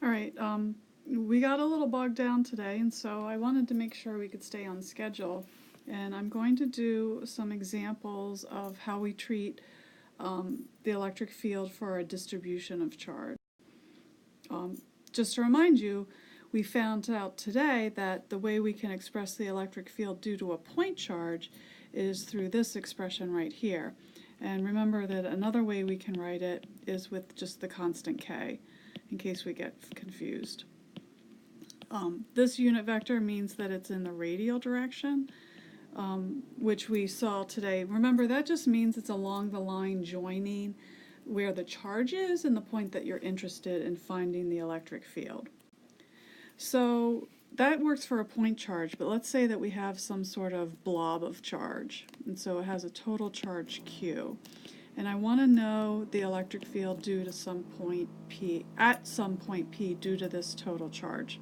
All right, we got a little bogged down today, and so I wanted to make sure we could stay on schedule. And I'm going to do some examples of how we treat the electric field for a distribution of charge. Just to remind you, we found out today that the way we can express the electric field due to a point charge is through this expression right here. And remember that another way we can write it is with just the constant k, in case we get confused. This unit vector means that it's in the radial direction, which we saw today. Remember, that just means it's along the line joining where the charge is and the point that you're interested in finding the electric field. So that works for a point charge, but let's say that we have some sort of blob of charge, and so it has a total charge Q. And I want to know the electric field due to some point P, at some point P, due to this total charge.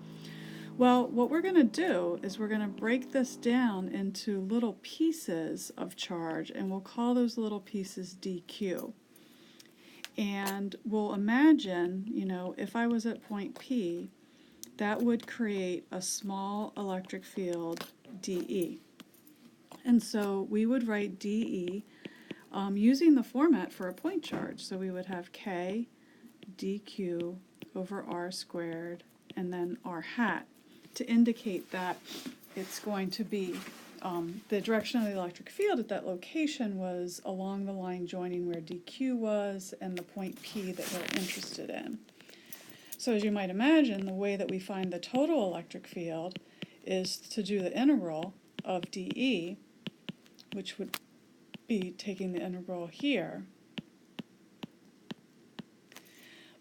Well, what we're going to do is we're going to break this down into little pieces of charge, and we'll call those little pieces dq. And we'll imagine, if I was at point P, that would create a small electric field dE. And so we would write dE using the format for a point charge. So we would have k dq over r squared and then r hat to indicate that it's going to be the direction of the electric field at that location was along the line joining where dq was and the point P that we're interested in. So as you might imagine, the way that we find the total electric field is to do the integral of dE, which would be taking the integral here.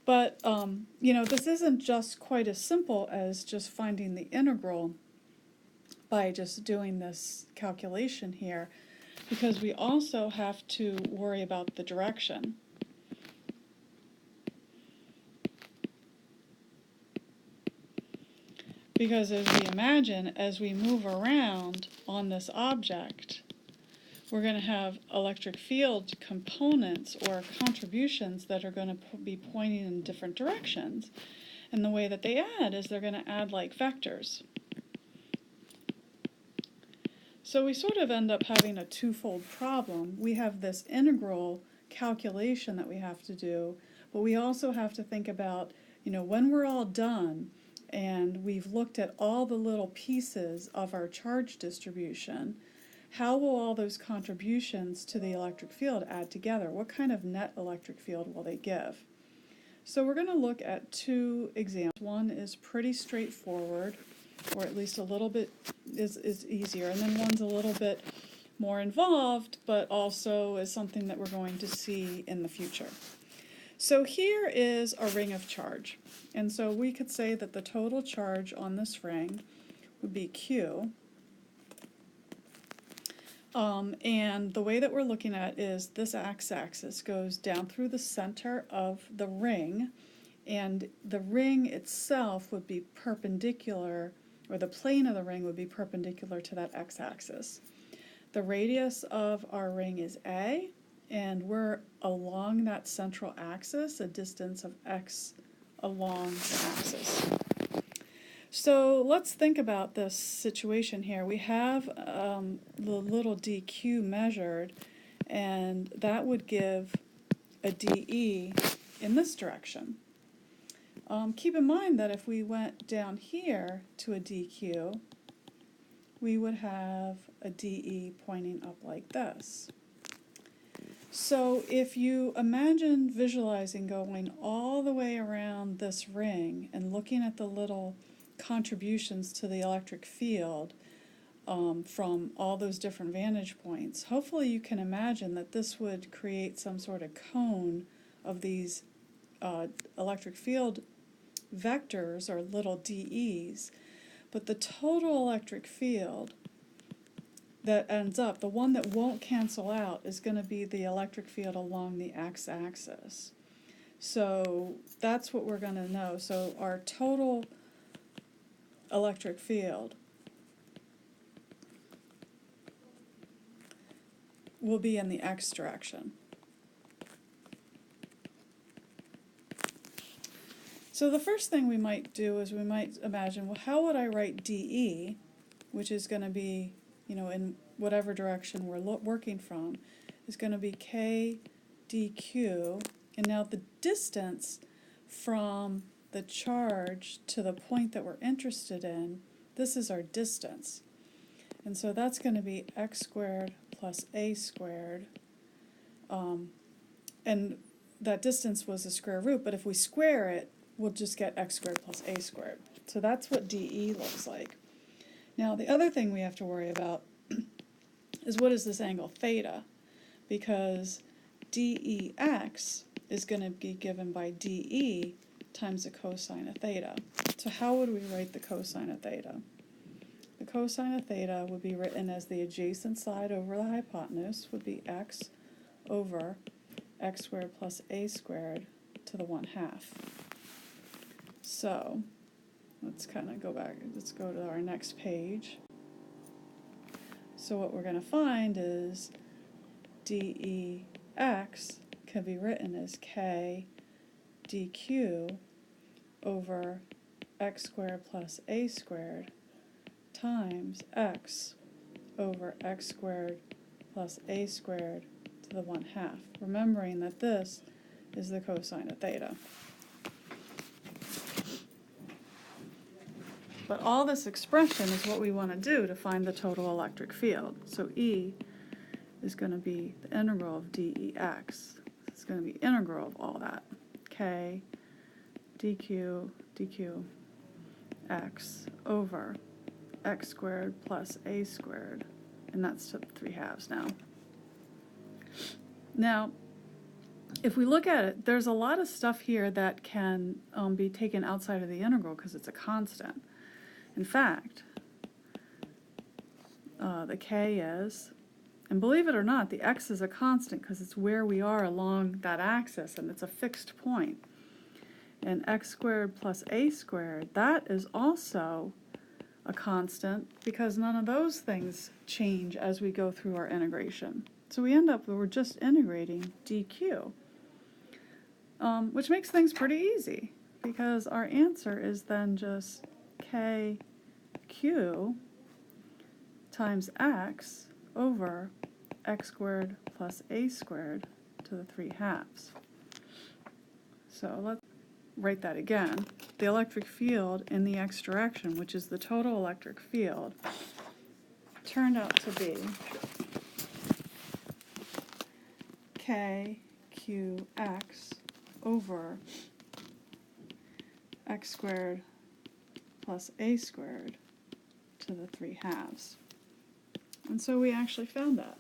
But, this isn't just quite as simple as just finding the integral by just doing this calculation here, because we also have to worry about the direction. Because as we imagine, as we move around on this object, we're going to have electric field components or contributions that are going to be pointing in different directions. And the way that they add is they're going to add like vectors. So we sort of end up having a twofold problem. We have this integral calculation that we have to do, but we also have to think about, when we're all done and we've looked at all the little pieces of our charge distribution, how will all those contributions to the electric field add together? What kind of net electric field will they give? So we're going to look at two examples. One is pretty straightforward, or at least a little bit is easier, and then one's a little bit more involved, but also is something that we're going to see in the future. So here is a ring of charge, and so we could say that the total charge on this ring would be Q. And the way that we're looking at is this x-axis goes down through the center of the ring, and the ring itself would be perpendicular, or the plane of the ring would be perpendicular to that x-axis. The radius of our ring is A, and we're along that central axis, a distance of x along the axis. So let's think about this situation here. We have the little dq measured, and that would give a dE in this direction. Keep in mind that if we went down here to a dq, we would have a dE pointing up like this. So if you imagine visualizing going all the way around this ring and looking at the little contributions to the electric field from all those different vantage points, hopefully you can imagine that this would create some sort of cone of these electric field vectors or little dEs, but the total electric field that ends up, the one that won't cancel out, is going to be the electric field along the x-axis. So that's what we're going to know. So our total electric field will be in the x direction. So the first thing we might do is we might imagine, well, how would I write dE, which is going to be, in whatever direction we're working from, is going to be k dq, and now the distance from the charge to the point that we're interested in, this is our distance. And so that's going to be x squared plus a squared, and that distance was the square root, but if we square it, we'll just get x squared plus a squared. So that's what dE looks like. Now the other thing we have to worry about is what is this angle theta, because dEx is going to be given by dE times the cosine of theta. So how would we write the cosine of theta? The cosine of theta would be written as the adjacent side over the hypotenuse would be x over x squared plus a squared to the 1/2. So let's kind of go back, let's go to our next page. So what we're going to find is dEx can be written as k dq over x squared plus a squared times x over x squared plus a squared to the 1/2, remembering that this is the cosine of theta. But all this expression is what we want to do to find the total electric field. So E is going to be the integral of dEx. It's going to be integral of all that. K dq x over x squared plus a squared, and that's to the 3/2 now. Now, if we look at it, there's a lot of stuff here that can be taken outside of the integral because it's a constant. In fact, the k is, and believe it or not, the x is a constant because it's where we are along that axis, and it's a fixed point. And x squared plus a squared, that is also a constant because none of those things change as we go through our integration. So we end up, we're just integrating dq, which makes things pretty easy because our answer is then just kq times x over x squared plus a squared to the 3/2. So let's write that again. The electric field in the x direction, which is the total electric field, turned out to be kqx over x squared plus a squared to the 3/2. And so we actually found that.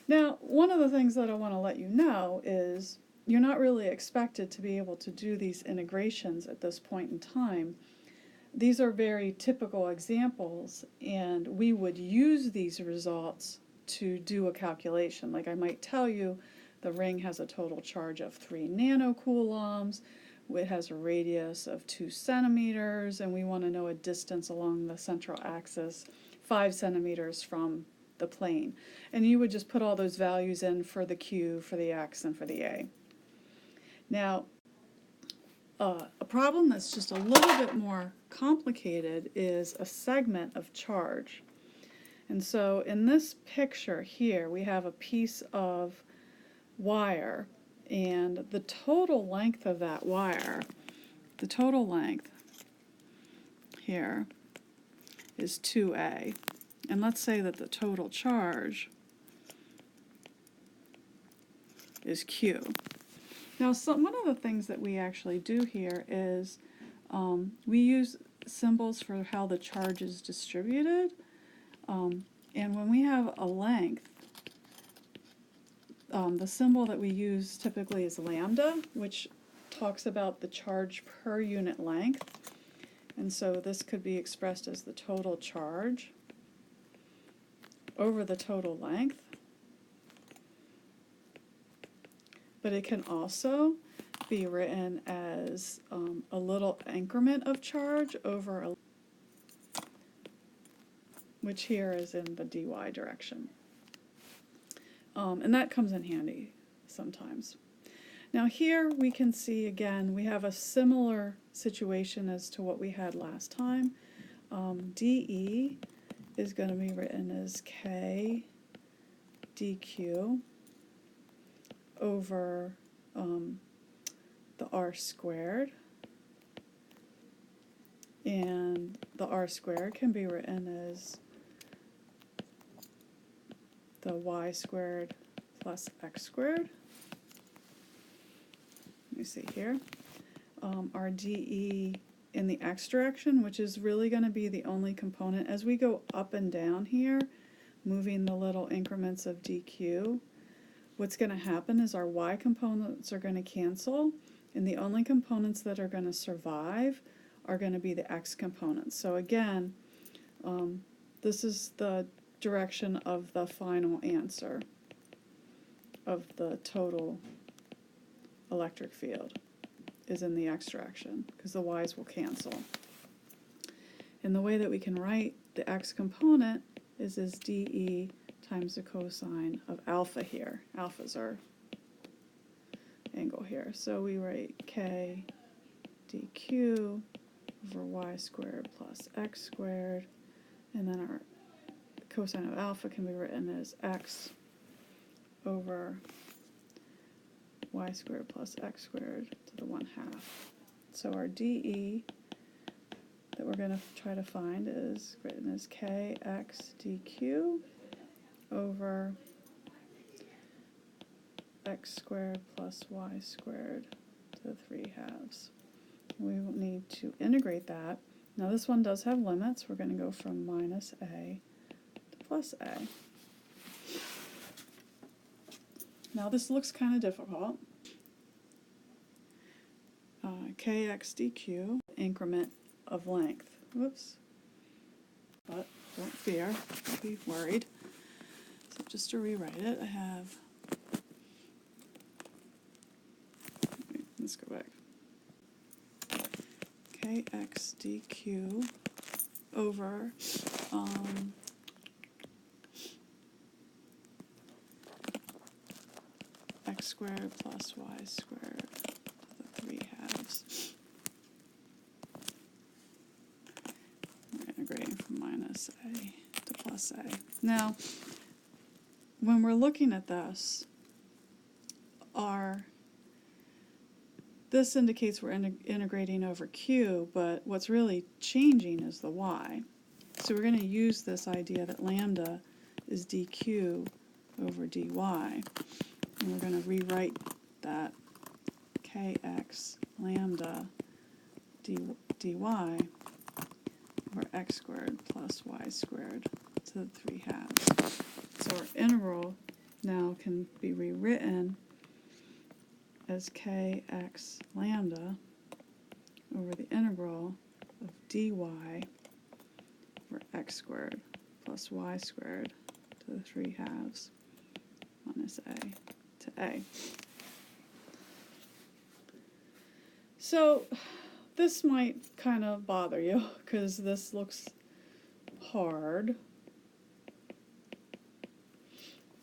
Now, one of the things that I want to let you know is you're not really expected to be able to do these integrations at this point in time. These are very typical examples, and we would use these results to do a calculation. Like I might tell you the ring has a total charge of 3 nanocoulombs, it has a radius of 2 centimeters, and we want to know a distance along the central axis 5 centimeters from the plane. And you would just put all those values in for the Q, for the X, and for the A. Now, a problem that's just a little bit more complicated is a segment of charge. And so in this picture here, we have a piece of wire, and the total length of that wire, the total length here is 2A. And let's say that the total charge is Q. Now, one of the things that we actually do here is we use symbols for how the charge is distributed. And when we have a length, the symbol that we use typically is lambda, which talks about the charge per unit length. And so this could be expressed as the total charge over the total length. But it can also be written as a little increment of charge over a, which here is in the dy direction. And that comes in handy sometimes. Now here we can see again, we have a similar situation as to what we had last time. dE is going to be written as K dq over the r squared, and the r squared can be written as the y squared plus x squared. Let me see here. Our dE in the x direction, which is really going to be the only component. As we go up and down here, moving the little increments of dq, what's going to happen is our y components are going to cancel, and the only components that are going to survive are going to be the x components. So again, this is the direction of the final answer of the total electric field, is in the x direction, because the y's will cancel. And the way that we can write the x component is as dE times the cosine of alpha here. Alpha's our angle here. So we write K dq over y squared plus x squared, and then our cosine of alpha can be written as x over y squared plus x squared to the 1/2. So our dE that we're going to try to find is written as kx dq over x squared plus y squared to the 3/2. We will need to integrate that. Now this one does have limits. We're going to go from minus a to plus a. Now this looks kind of difficult. Kx dq, increment of length. Whoops. But don't fear, don't be worried. So just to rewrite it, I have, let's go back. Kx dq over x squared plus y squared to the 3/2. We're integrating from minus a to plus a. Now, when we're looking at this, this indicates we're integrating over q, but what's really changing is the y. So we're going to use this idea that lambda is dq over dy. And we're going to rewrite that kx lambda dy over x squared plus y squared to the 3/2. So our integral now can be rewritten as kx lambda over the integral of dy over x squared plus y squared to the 3/2 minus a to a. So this might kind of bother you because this looks hard,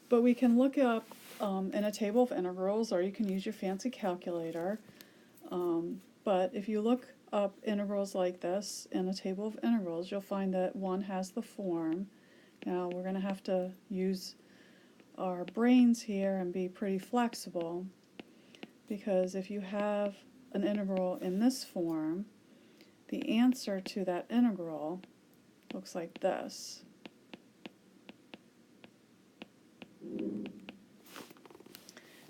but we can look up in a table of integrals, or you can use your fancy calculator. But if you look up integrals like this in a table of integrals, you'll find that one has the form. Now we're going to have to use our brains here and be pretty flexible, because if you have an integral in this form, the answer to that integral looks like this.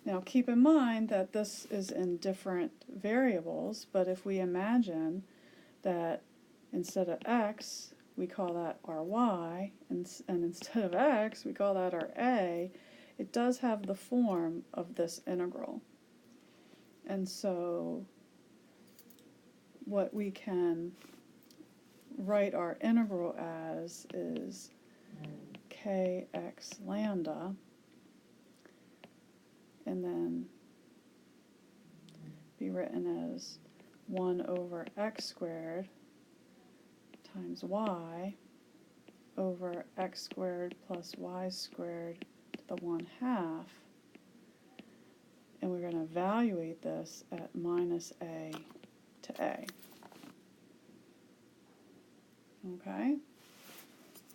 Now keep in mind that this is in different variables, but if we imagine that instead of x, we call that our y, and instead of x, we call that our a, it does have the form of this integral. And so what we can write our integral as is kx lambda, and then be written as 1 over x squared times y over x squared plus y squared to the 1/2. and we're going to evaluate this at minus a to a. Okay,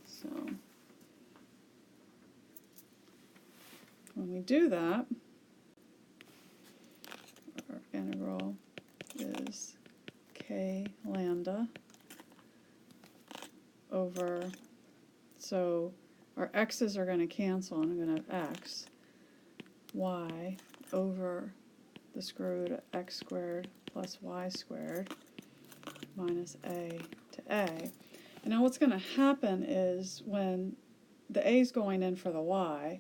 so when we do that, our integral is k lambda over, so our x's are going to cancel and I'm going to have x, y over the square root of x squared plus y squared minus a to a. And now what's going to happen is when the a is going in for the y,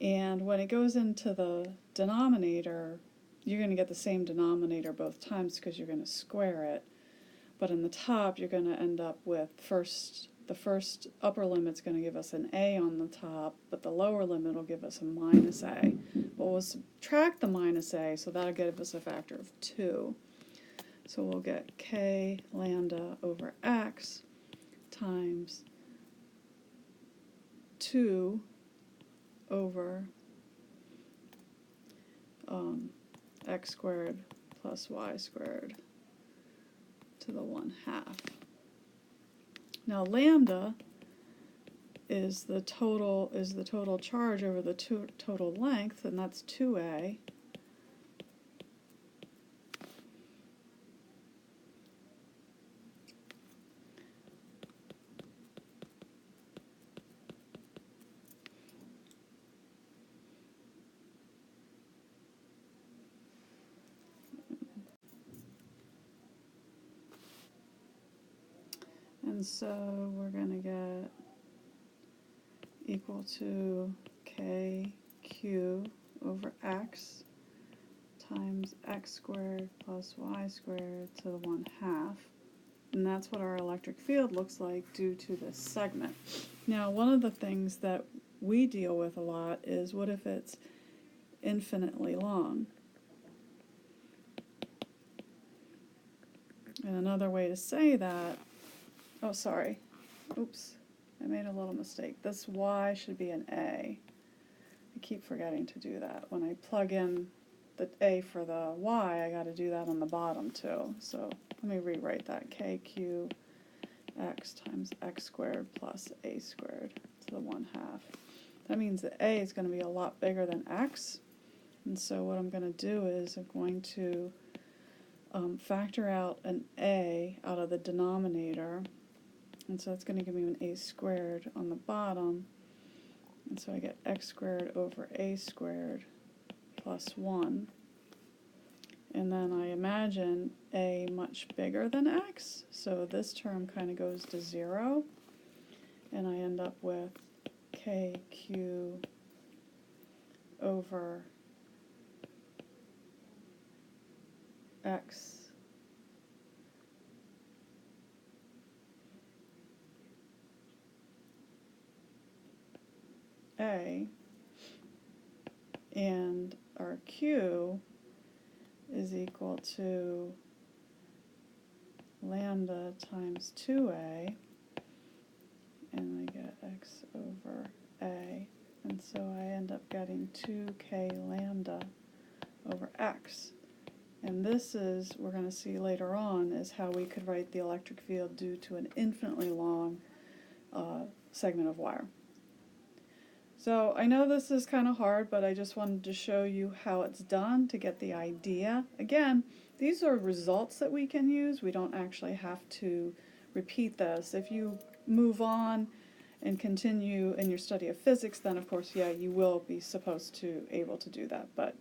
and when it goes into the denominator, you're going to get the same denominator both times because you're going to square it. But in the top, you're going to end up with the first upper limit's going to give us an a on the top, but the lower limit will give us a minus a. But we'll subtract the minus a, so that'll give us a factor of 2. So we'll get k lambda over x times 2 over x squared plus y squared to the 1/2. Now lambda is the total charge over the total length, and that's 2a. And so we're going to get equal to kq over x times x squared plus y squared to the 1/2. And that's what our electric field looks like due to this segment. Now, one of the things that we deal with a lot is, what if it's infinitely long? And another way to say that, oh sorry, oops, I made a little mistake. This y should be an a. I keep forgetting to do that. When I plug in the a for the y, I got to do that on the bottom too. So let me rewrite that. kq x times x squared plus a squared to the 1/2. That means that a is going to be a lot bigger than x. And so what I'm going to do is I'm going to factor out an a out of the denominator. And so it's going to give me an a squared on the bottom. And so I get x squared over a squared plus 1. And then I imagine a much bigger than x. So this term kind of goes to 0. And I end up with kq over x a, and our q is equal to lambda times 2a, and I get x over a, and so I end up getting 2k lambda over x. And this is, we're going to see later on, is how we could write the electric field due to an infinitely long segment of wire. So I know this is kind of hard, but I just wanted to show you how it's done to get the idea. Again, these are results that we can use. We don't actually have to repeat this. If you move on and continue in your study of physics, then of course, yeah, you will be supposed to able to do that. But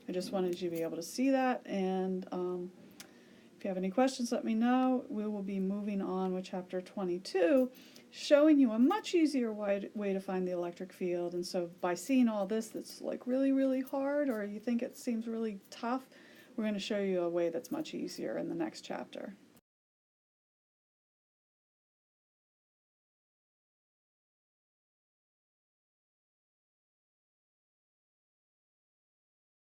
I just wanted you to be able to see that, and if you have any questions, let me know. We will be moving on with chapter 22, showing you a much easier way to find the electric field. And so by seeing all this that's like really, really hard, or you think it seems really tough, we're going to show you a way that's much easier in the next chapter.